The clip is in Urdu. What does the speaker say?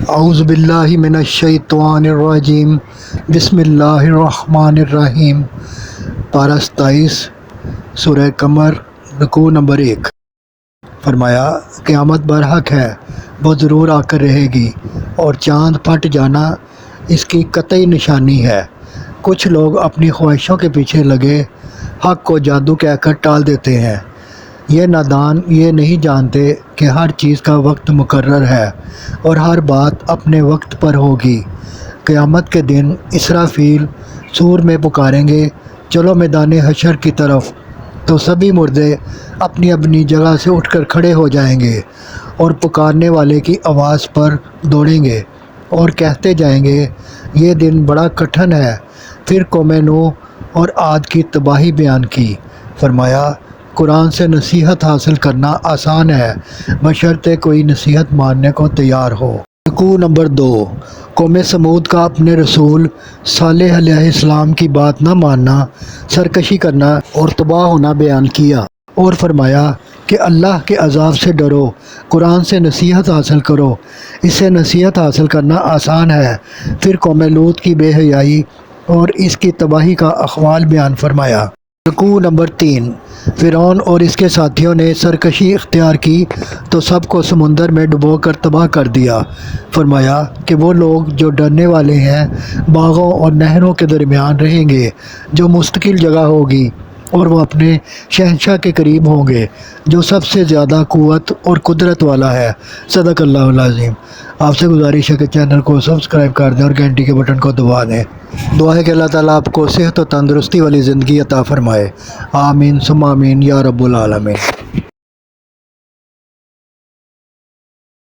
اعوذ باللہ من الشیطان الرجیم، بسم اللہ الرحمن الرحیم۔ پارہ 27 سورہ قمر، رکوع نمبر 1۔ فرمایا قیامت برحق ہے، وہ ضرور آ کر رہے گی، اور چاند پھٹ جانا اس کی قطعی نشانی ہے۔ کچھ لوگ اپنی خواہشوں کے پیچھے لگے حق کو جادو کہہ کر ٹال دیتے ہیں۔ یہ نادان یہ نہیں جانتے کہ ہر چیز کا وقت مقرر ہے اور ہر بات اپنے وقت پر ہوگی۔ قیامت کے دن اسرافیل صور میں پکاریں گے، چلو میدان حشر کی طرف، تو سبھی مردے اپنی اپنی جگہ سے اٹھ کر کھڑے ہو جائیں گے اور پکارنے والے کی آواز پر دوڑیں گے اور کہتے جائیں گے، یہ دن بڑا کٹھن ہے۔ پھر قوم نوح اور عاد کی تباہی بیان کی۔ فرمایا قرآن سے نصیحت حاصل کرنا آسان ہے، بشرطے کوئی نصیحت ماننے کو تیار ہو۔ رکوع نمبر 2۔ قوم سمود کا اپنے رسول صالح علیہ السلام کی بات نہ ماننا، سرکشی کرنا اور تباہ ہونا بیان کیا، اور فرمایا کہ اللہ کے عذاب سے ڈرو، قرآن سے نصیحت حاصل کرو، اس سے نصیحت حاصل کرنا آسان ہے۔ پھر قوم لوط کی بے حیائی اور اس کی تباہی کا احوال بیان فرمایا۔ رکوع نمبر 3۔ فرعون اور اس کے ساتھیوں نے سرکشی اختیار کی تو سب کو سمندر میں ڈبو کر تباہ کر دیا۔ فرمایا کہ وہ لوگ جو ڈرنے والے ہیں باغوں اور نہروں کے درمیان رہیں گے، جو مستقل جگہ ہوگی، اور وہ اپنے شہنشاہ کے قریب ہوں گے جو سب سے زیادہ قوت اور قدرت والا ہے۔ صدق اللہ العظیم۔ آپ سے گزارش ہے کہ چینل کو سبسکرائب کر دیں اور گھنٹی کے بٹن کو دبا دیں۔ دعا ہے کہ اللہ تعالیٰ آپ کو صحت و تندرستی والی زندگی عطا فرمائے۔ آمین ثم آمین یا رب العالمین۔